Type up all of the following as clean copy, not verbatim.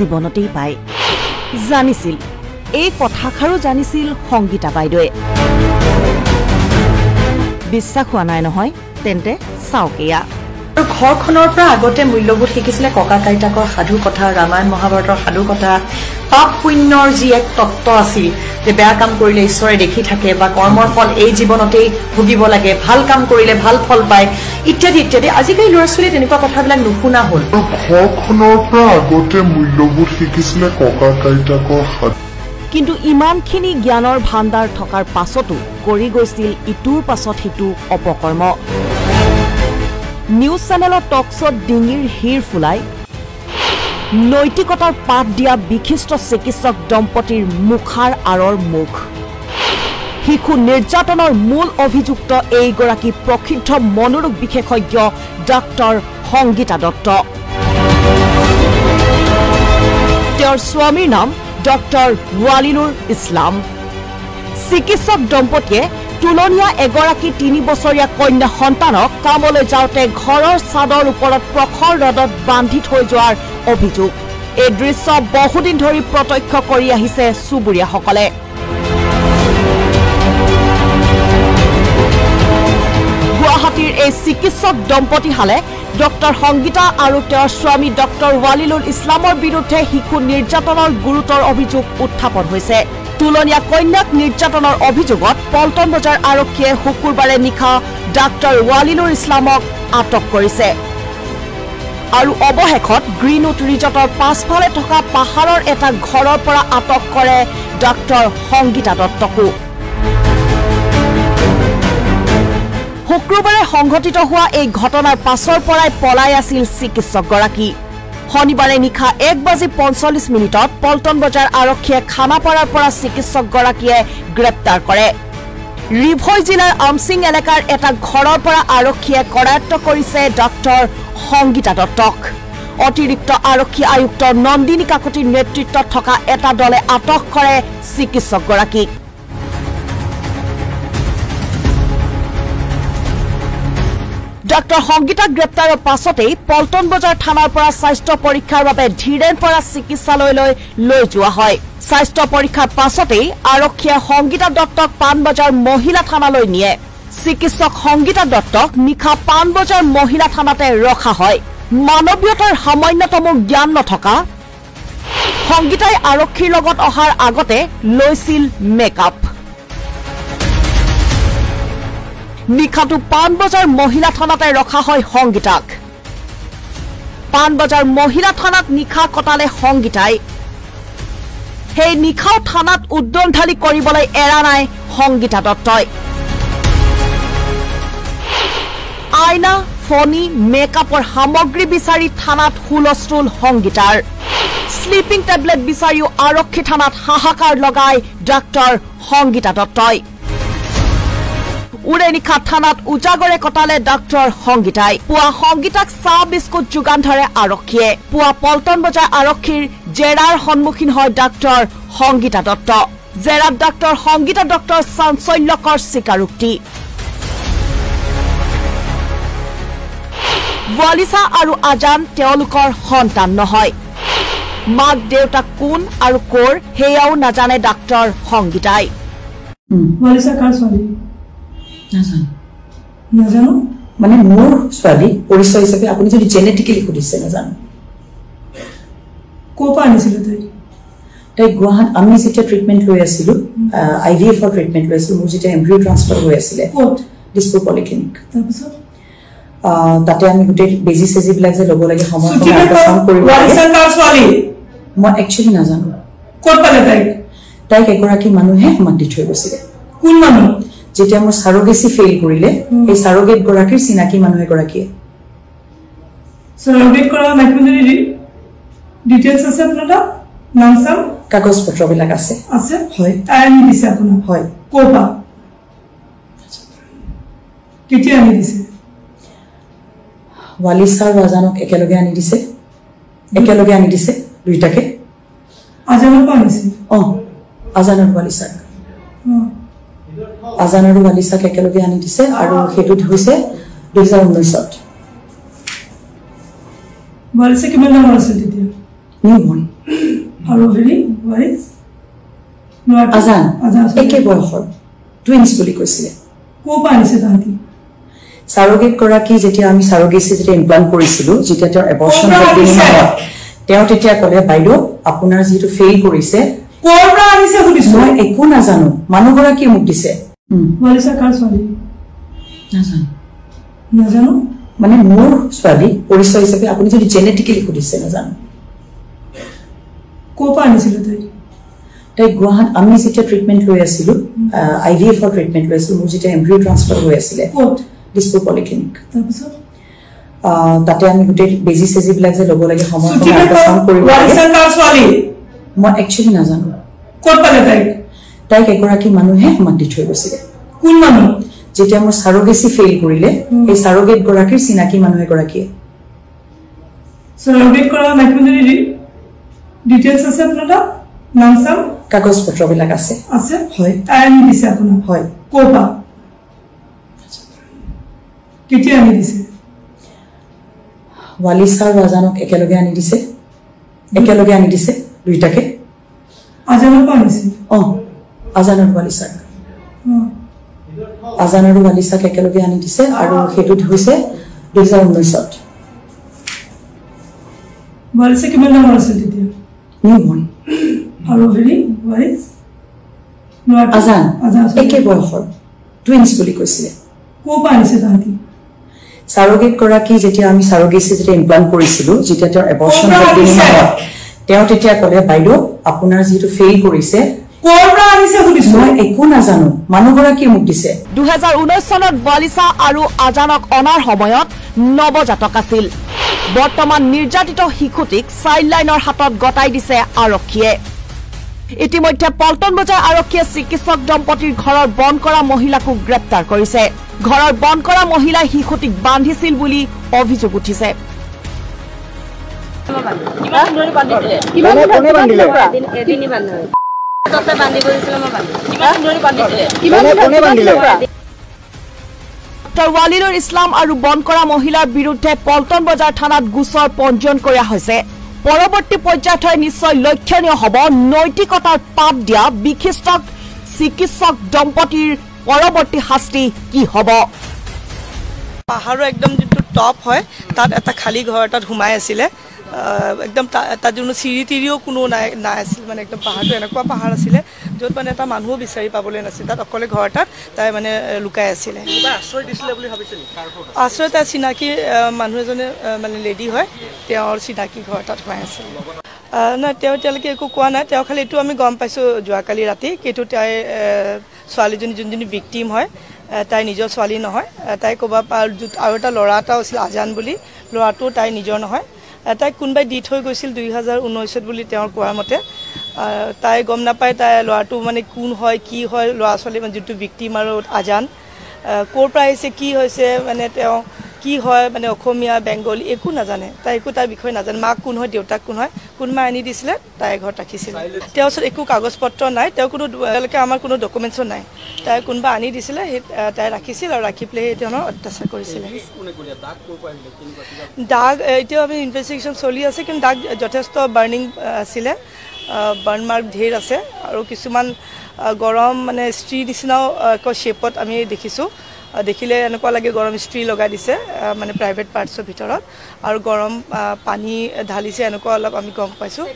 জীৱনতেই পায় জানিছিল এই কথাষাৰো জানিছিল সংগীতা বাইদেৱে বিশ্বাস হোৱা নাই নহয় তেন্তে চাওকেয়া ঘৰখনৰ পৰা আগতে মূল্যবোধ শিকিছিলে ককা কাইতাকৰ সাধু কথা ৰামায়ণ মহাভাৰতৰ সাধু কথা পাপ পুণ্যৰ যি এক তত্ত্ব আছিল যে বেয়া কাম কৰিলে ঈশ্বৰে দেখি থাকে বা কৰ্মৰ ফল এই জীৱনতেই ভুগিব লাগে ভাল কাম কৰিলে ভাল ফল পায় ইত্যাদি ইত্যাদি আজিকালি ল'ৰা ছোৱালী তেনেকুৱা কথাবিলাক নুশুনা হ'ল ঘৰখনৰ পৰা আগতে মূল্যবোধ শিকিছিলে ককা কাইতাকৰ সাধু কিন্তু ইমানখিনি জ্ঞানৰ ভাণ্ডাৰ থকাৰ পাছতো কৰি গৈছিল ইটোৰ পাছত সিটো অপকৰ্ম নিউজ চেনেলৰ টকশ্বত ডিঙিৰ হিৰ ফুলাই নৈতিকতাৰ পাঠ দিয়া বিশিষ্ট চিকিৎসক দম্পতীৰ মুখাৰ আঁৰৰ মুখ শিশু নিৰ্যাতনৰ মূল অভিযুক্ত এইগৰাকী প্ৰসিদ্ধ মনোৰোগ বিশেষজ্ঞ ডাক্তৰ সংগীতা দত্ত তেওঁৰ স্বামীৰ নাম ডক্টৰ ৱালিনুৰ ইছলাম চিকিৎসক দম্পতীয়ে তুলনীয়া এগৰাকী 3 বছৰীয়া কন্যা সন্তানক কামলৈ যাওঁতে ঘৰৰ চাদৰ ওপৰত প্ৰখৰ ৰদত বান্ধি থৈ যোৱাৰ অভিযোগ এই দৃশ্য বহুদিন ধৰি প্ৰত্যক্ষ কৰি আহিছে চুবুৰীয়াসকলে গুৱাহাটীৰ এই চিকিৎসক দম্পতীহালে ডক্টৰ সংগীতা আৰু তেওঁৰ স্বামী ডক্টৰ ৱালিনুৰ ইছলামৰ বিৰুদ্ধে শিশু নিৰ্যাতনৰ গুৰুতৰ অভিযোগ উত্থাপন হৈছে তুলনীয়া কন্যাক নিৰ্যাতনৰ অভিযোগত পল্টন বজাৰ আৰক্ষীয়ে শুকুৰবাৰে নিশা ডাক্তৰ ৱালিনুৰ ইছলামক আটক কৰিছে আৰু অৱশেষত গ্ৰীণউড ৰিজৰ্টৰ পাছফালে থকা পাহাৰৰ এটা ঘৰৰ পৰা আটক কৰে ডাক্তৰ সংগীতা দত্তকো শুক্ৰবাৰে সংঘটিত হোৱা এই ঘটনাৰ পাছৰ পৰাই পলাই আছিল চিকিৎসকগৰাকী শনিবাৰে নিশা 1:45 পল্টন বজাৰ আৰক্ষীয়ে খানাপাৰাৰ পৰা চিকিৎসকগৰাকীয়ে গ্ৰেপ্তাৰ কৰে ৰিভৈ জিলাৰ আমচিং এলেকাৰ এটা ঘৰৰ পৰা আৰক্ষীয়ে কৰায়ত্ব কৰিছে ডাক্তৰ সংগীতা দত্তক অতিৰিক্ত আৰক্ষী আয়ুক্ত নন্দিনী কাকতিৰ নেতৃত্বত থকা এটা দলে আটক কৰে চিকিৎসকগৰাকীক ডাক্তৰ সংগীতা গ্ৰেপ্তাৰৰ পাছতেই পল্টন বজাৰ থানাৰ পৰা স্বাস্থ্য পৰীক্ষাৰ বাবে ধীৰেন পৰা চিকিৎসালয়লৈ লৈ যোৱা হয় স্বাস্থ্য পৰীক্ষাৰ পাছতেই আৰক্ষীয়ে সংগীতা দত্তক পাণবজাৰ মহিলা থানালৈ নিয়ে চিকিৎসক সংগীতা দত্তক নিশা পাণবজাৰ মহিলা থানাতে ৰখা হয় মানৱীয়তাৰ সামান্যতম জ্ঞান নথকা সংগীতাই আৰক্ষীৰ লগত অহাৰ আগতে লৈছিল মেকআপ নিশাটো পাণবজাৰ মহিলা থানাতে ৰখা হয় সংগীতাক পাণবজাৰ মহিলা থানাত নিশা কটালে সংগীতাই সেই নিশাও থানাত উদ্যমঢালি কৰিবলৈ এৰা নাই সংগীতা দত্তই আইনা ফণি মেকআপৰ সামগ্ৰী বিচাৰি থানাত হুলস্থুল সংগীতাৰ স্লিপিং টেবলেট বিচাৰিও আৰক্ষী থানাত হাহাকাৰ লগাই ডাক্তৰ সংগীতা দত্তই উৰে নিশা থানাত উজাগৰে কটালে ডাক্তৰ সংগীতাই পুৱা সংগীতাক চাহ বিস্কুট যোগান ধৰে আৰক্ষীয়ে পুৱা পল্টন বজাৰ আৰক্ষীৰ জেৰাৰ সন্মুখীন হয় ডাক্তৰ সংগীতা দত্ত জেৰাত ডাক্তৰ সংগীতা দত্তৰ চাঞ্চল্যকৰ স্বীকাৰোক্তি ৱালিছা আৰু আজান তেওঁলোকৰ সন্তান নহয় মাক দেউতাক কোন আৰু কৰ হেয়াও নাজানে ডাক্তৰ সংগীতাই ৱালিছা কাৰ ছোৱালী নাজানো মানে মোৰ ছোৱালী পৰিচয় হিচাপে আপুনি যদি জেনেটিকেলি সুধিছে নাজানো ক'ৰ আনিছিল তাই গুৱাহাটী আমি যেতিয়া ট্ৰিটমেণ্ট লৈ আছিলোঁ IVF-ৰ ট্ৰিটমেণ্ট লৈ আছিলোঁ মোৰ যেতিয়া এম্ব্ৰিঅ' ট্ৰান্সফাৰ হৈ আছিলে দিছপুৰ পলিক্লিনিক তাৰপিছত তাতে আমি গোটেই বেজি চেজিবিলাক যে ল'ব লাগে সময় মই একচুৱেলি নাজানো ক'ত পালে তাইক এগৰাকী মানুহে আমাক দি থৈ গৈছিলে কোন মানুহ যেতিয়া মোৰ সাৰোগেসি ফেইল কৰিলে এই সাৰোগেট গৰাকীৰ চিনাকি মানুহ এগৰাকীয়ে সাৰোগেট কৰা মাইক্ৰোজেনি ডিটেইলছ আছে আপোনাৰ নাম চাম কাগজ পত্ৰবিলাক আছে হয় তাই আনি দিছে আপোনাক হয় কোপা কেতিয়া আনি দিছে ৱালিছা ৰাজানক একেলগে আনি দিছে দুইটাকে আজানৰ পৰা আনিছে আজানৰ ৱালিছা আজান আৰু ৱালিছাক একেলগে আনি দিছে আৰু হেতুত হৈছে 2019 ৱালিছা কিমান ডাঙৰ আছিল তেতিয়া নিউবৰ্ণ আৰু হেৰি ৱাইজ আজান একে বয়সৰ টুইন্স বুলি কৈছিলে ক'ৰ পৰা আনিছে তাহাঁতি সাৰোগেট গৰাকী যেতিয়া আমি সাৰোগেসি যেতিয়া ইমপ্লান্ট কৰিছিলো যেতিয়া তেওঁৰ এবৰ্শন তেওঁ তেতিয়া ক'লে বাইদেউ আপোনাৰ যেটো ফেইল কৰিছে ক'ৰ পৰা আনিছে সুধিছো মই একো নাজানো মানুহগৰাকী মোক দিছে ৱালিছা কাৰ ছোৱালী নাজানো মানে মোৰ ছোৱালী পৰিচয় হিচাপে আপুনি যদি জেনেটিক্যালি সুধিছে নাজানো ক'ৰ পৰা আনিছিলে তাই গুৱাহাটী আমি যেতিয়া ট্ৰিটমেন্ট লৈ আছিলো IVF ফৰ ট্ৰিটমেন্ট লৈ আছিলো মোৰ যেতিয়া এমব্ৰিঅ ট্ৰান্সফাৰ হৈ আছিলে ক'ত দিছপুৰ পলিক্লিনিক তাৰপিছত তাতে আমি গোটেই বেজি চেজি বিলাক যে ল'ব লাগে সময় আল্ট্ৰাসাউণ্ড কৰিব লাগে মই একচুৱেলি নাজানো ক'ত পালে তাইক এগৰাকী মানুহে আমাক দি থৈ গৈছিলে কোন মানুহ যেতিয়া মোৰ সাৰোগেসি ফেইল কৰিলে এই সাৰোগেট গৰাকীৰ চিনাকি মানুহ এগৰাকীয়ে সাৰোগেট কৰা মাইক্ৰোজেনি ডিটেইলছ আছে আপোনাৰ তাত নাম চাম কাগজ পত্ৰবিলাক আছে হয় তাই আনি দিছে আপোনাক হয় ক'ৰ পৰা কেতিয়া আনি দিছে ৱালিছা আৰু আজানক একেলগে আনি দিছে দুইটাকে আজানৰ পৰা আনিছে আজান আৰু ৱালিছাক আজান আৰু ৱালিছাক একেলগে আনি দিছে আৰু সেইটো হৈছে 2019ত ৱালিছা কিমান ডাঙৰ আছিল তেতিয়া নিউবৰ্ণ আৰু হেৰি ৱাইজ আজান একে বয়সৰ টুইন্স বুলি কৈছিলে ক'ৰ পৰা আনিছে তাহাঁতি সাৰোগেট গৰাকী যেতিয়া আমি সাৰোগেসি যেতিয়া ইমপ্লান্ট কৰিছিলো যেতিয়া তেওঁৰ এবৰ্শন তেওঁ তেতিয়া ক'লে বাইদেউ আপোনাৰ যেটো ফেইল কৰিছে ক'ৰ পৰা আনিছে সুধিছো মই একো নাজানো মানুহগৰাকী মোক দিছে 2019 চনত ৱালিছা আৰু আজানক অনাৰ সময়ত নৱজাতক আছিল বৰ্তমান নিৰ্যাতিত শিশুটিক চাইল্ড লাইনৰ হাতত গতাই দিছে আৰক্ষীয়ে ইতিমধ্যে পল্টন বজাৰ আৰক্ষীয়ে চিকিৎসক দম্পতীৰ ঘৰৰ বন কৰা মহিলাকো গ্ৰেপ্তাৰ কৰিছে ঘৰৰ বন কৰা মহিলাই শিশুটিক বান্ধিছিল বুলি অভিযোগ উঠিছে ডক্টৰ ৱালিলুৰ ইছলাম আৰু বন কৰা মহিলাৰ বিৰুদ্ধে পল্টন বজাৰ থানাত গোচৰ পঞ্জীয়ন কৰা হৈছে পৰৱৰ্তী পৰ্যায়ত নিশ্চয় লক্ষণীয় হ'ব নৈতিকতাৰ পাপ দিয়া বিশিষ্ট চিকিৎসক দম্পতীৰ পৰৱৰ্তী শাস্তি কি হ'ব পাহাৰৰ একদম যেটো টপ হয় তাত এটা খালি ঘৰ তাত ঘুমাই আছিলে একদম তাত কোনো চিৰি তিৰিও কোনো নাই আছিল মানে একদম পাহাৰটো এনেকুৱা পাহাৰ আছিলে য'ত মানে এটা মানুহো বিচাৰি পাবলৈ নাছিল তাত অকলে ঘৰ তাত তাই মানে লুকাই আছিলে আশ্ৰয় দিছিলে বুলি ভাবিছিল আশ্ৰয় তাই চিনাকি মানুহ এজনে মানে লেডি হয় তেওঁৰ চিনাকি ঘৰ তাত সোমাই আছিল নহয় তেওঁ এতিয়ালৈকে একো কোৱা নাই তেওঁ খালি এইটো আমি গম পাইছোঁ যোৱাকালি ৰাতি কিন্তু তাই ছোৱালীজনী যোনজনী ভিক্টিম হয় তাই নিজৰ ছোৱালী নহয় তাই ক'বা আৰু এটা ল'ৰা এটাও আছিল আজান বুলি ল'ৰাটো তাই নিজৰ নহয় তাই কোনোবাই দি থৈ গৈছিল 2019ত বুলি তেওঁৰ কোৱাৰ মতে তাই গম নাপায় তাই ল'ৰাটো মানে কোন হয় কি হয় ল'ৰা ছোৱালী মানে যোনটো ভিক্টিম আৰু আজান ক'ৰ পৰা আহিছে কি হৈছে মানে তেওঁ কি হয় মানে অসমীয়া বেংগলী একো নাজানে তাই একো তাৰ বিষয়ে নাজানে মাক কোন হয় দেউতাক কোন হয় কোনোবাই আনি দিছিলে তাই ঘৰত ৰাখিছিলে তেওঁৰ ওচৰত একো কাগজ পত্ৰ নাই তেওঁ কোনো তেওঁলোকে আমাৰ কোনো ডকুমেণ্টছো নাই তাই কোনোবা আনি দিছিলে সেই তাই ৰাখিছিল আৰু ৰাখি পেলাই সেই তেওঁৰ অত্যাচাৰ কৰিছিলে দাগ এতিয়া আমি ইনভেষ্টিগেশ্যন চলি আছে কিন্তু দাগ যথেষ্ট বাৰ্ণিং আছিলে বাৰ্ণ মাৰ্ক ঢেৰ আছে আৰু কিছুমান গৰম মানে স্ত্ৰী নিচিনাও একো শ্বেপত আমি দেখিছোঁ দেখিলে এনেকুৱা লাগে গৰম ইস্ত্ৰি লগাই দিছে মানে প্ৰাইভেট পাৰ্টছৰ ভিতৰত আৰু গৰম পানী ঢালিছে এনেকুৱা অলপ আমি গম পাইছোঁ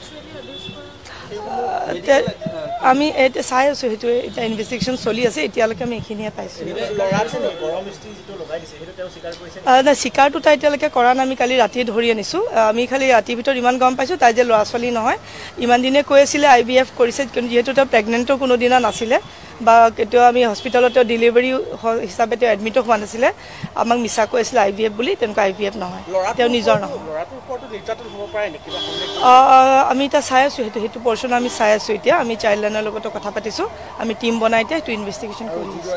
আমি এতিয়া চাই আছোঁ সেইটোৱে এতিয়া ইনভেষ্টিগেশ্যন চলি আছে এতিয়ালৈকে আমি এইখিনিয়ে পাইছোঁ নাই চিকাৰটো তাই এতিয়ালৈকে কৰা নাই আমি কালি ৰাতিয়ে ধৰি আনিছোঁ আমি খালি ৰাতিৰ ভিতৰত ইমান গম পাইছোঁ তাই যে ল'ৰা ছোৱালী নহয় ইমান দিনে কৈ আছিলে IVF কৰিছে কিন্তু যিহেতু তেওঁ প্ৰেগনেণ্টো কোনোদিনা নাছিলে বা কেতিয়াও আমি হস্পিটেলত তেওঁ ডেলিভাৰী হিচাপে তেওঁ এডমিটো হোৱা নাছিলে আমাক মিছা কৈ আছিলে IVF বুলি তেনেকুৱা IVF নহয় তেওঁ নিজৰ নহয় আমি এতিয়া চাই আছোঁ সেইটো পৰ্চন আমি চাই আছোঁ এতিয়া আমি চাইল্ড লাইনৰ লগতো কথা পাতিছোঁ আমি টিম বনাই এতিয়া সেইটো ইনভেষ্টিগেশ্যন কৰি আছোঁ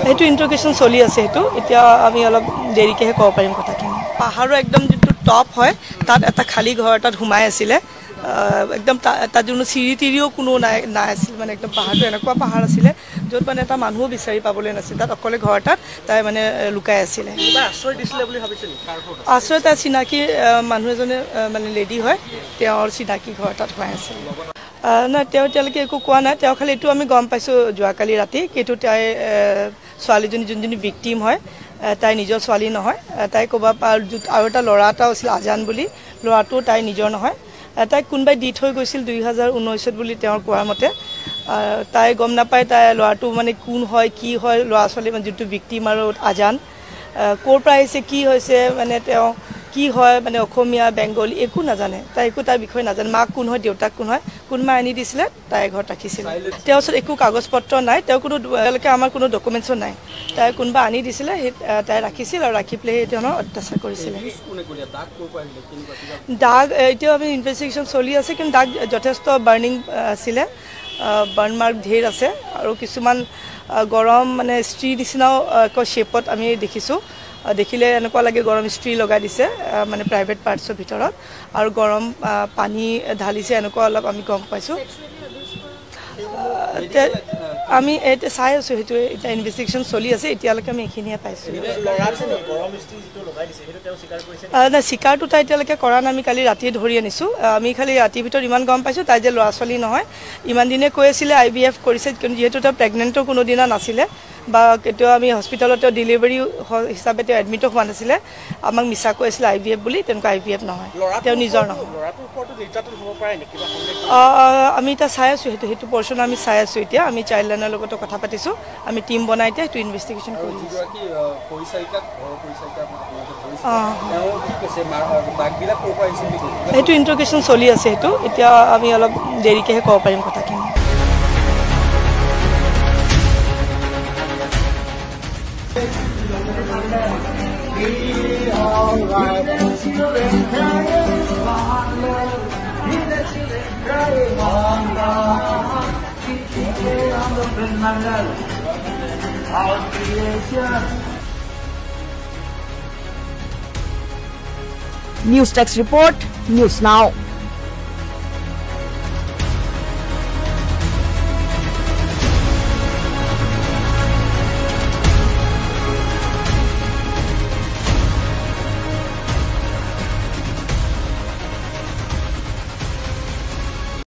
সেইটো ইণ্টাৰগেশ্যন চলি আছে সেইটো এতিয়া আমি অলপ দেৰিকৈহে ক'ব পাৰিম কথাখিনি পাহাৰৰ একদম যোনটো টপ হয় তাত এটা খালী ঘৰ তাত সোমাই আছিলে একদম তাত কোনো চিৰি তিৰিও কোনো নাই আছিল মানে একদম পাহাৰটো এনেকুৱা পাহাৰ আছিলে য'ত মানে এটা মানুহো বিচাৰি পাবলৈ নাছিল তাত অকলে ঘৰ এটাত তাই মানে লুকাই আছিলে আশ্ৰয় তাই চিনাকি মানুহ এজনে মানে লেডি হয় তেওঁৰ চিনাকি ঘৰ এটাত সোমাই আছিল নাই তেওঁ এতিয়ালৈকে একো কোৱা নাই তেওঁ খালি এইটো আমি গম পাইছোঁ যোৱাকালি ৰাতি কিন্তু তাই ছোৱালীজনী যোনজনী ভিক্টিম হয় তাই নিজৰ ছোৱালী নহয় তাই ক'বা আৰু এটা ল'ৰা এটাও আছিল আজান বুলি ল'ৰাটো তাই নিজৰ নহয় তাইক কোনোবাই দি থৈ গৈছিল 2019 বুলি তেওঁৰ কোৱাৰ মতে তাই গম নাপায় তাই ল'ৰাটো মানে কোন হয় কি হয় ল'ৰা ছোৱালী মানে যোনটো ভিক্টিম আৰু আজান ক'ৰ পৰা আহিছে কি হৈছে মানে তেওঁ কি হয় মানে অসমীয়া বেংগলী একো নাজানে তাই একো তাৰ বিষয়ে নাজানে মাক কোন হয় দেউতাক কোন হয় কোনোবাই আনি দিছিলে তাই ঘৰত ৰাখিছিলে তেওঁৰ ওচৰত একো কাগজ পত্ৰ নাই তেওঁ কোনো এতিয়ালৈকে আমাৰ কোনো ডকুমেণ্টছো নাই তাই কোনোবা আনি দিছিলে সেই তাই ৰাখিছিল আৰু ৰাখি পেলাই সেই ধৰণৰ অত্যাচাৰ কৰিছিলে দাগ এতিয়াও আমি ইনভেষ্টিগেশ্যন চলি আছে কিন্তু দাগ যথেষ্ট বাৰ্ণিং আছিলে বাৰ্ণ মাৰ্ক ঢেৰ আছে আৰু কিছুমান গৰম মানে ষ্ট্ৰী নিচিনাও আকৌ শ্বেপত আমি দেখিছোঁ দেখিলে এনেকুৱা লাগে গৰম ষ্ট্ৰী লগাই দিছে মানে প্ৰাইভেট পাৰ্টছৰ ভিতৰত আৰু গৰম পানী ঢালিছে এনেকুৱা অলপ আমি গম পাইছোঁ আমি এতিয়া চাই আছোঁ সেইটো এতিয়া ইনভেষ্টিগেশ্যন চলি আছে এতিয়ালৈকে আমি এইখিনিয়ে পাইছোঁ নাই চিকাৰটো তাই এতিয়ালৈকে কৰা নাই আমি কালি ৰাতিয়ে ধৰি আনিছোঁ আমি খালি ৰাতিৰ ভিতৰত ইমান গম পাইছোঁ তাই যে ল'ৰা ছোৱালী নহয় ইমান দিনে কৈ আছিলে IVF কৰিছে কিন্তু যিহেতু তেওঁ প্ৰেগনেণ্টো কোনোদিনা নাছিলে বা কেতিয়াও আমি হস্পিটেলত ডেলিভাৰী হিচাপে তেওঁ এডমিটো হোৱা নাছিলে আমাক মিছা কৈ আছিলে IVF বুলি তেনেকুৱা IVF নহয় তেওঁ নিজৰ নহয় আমি এতিয়া চাই আছোঁ সেইটো পৰ্চন আমি চাই আছোঁ এতিয়া আমি চাইল্ড লাইনৰ লগতো কথা পাতিছোঁ আমি টিম বনাই এতিয়া সেইটো ইনভেষ্টিগেশ্যন কৰি সেইটো ইণ্টাৰগেশ্যন চলি আছে সেইটো এতিয়া আমি অলপ দেৰিকৈহে ক'ব পাৰিম কথাখিনি News Text Report, News Now.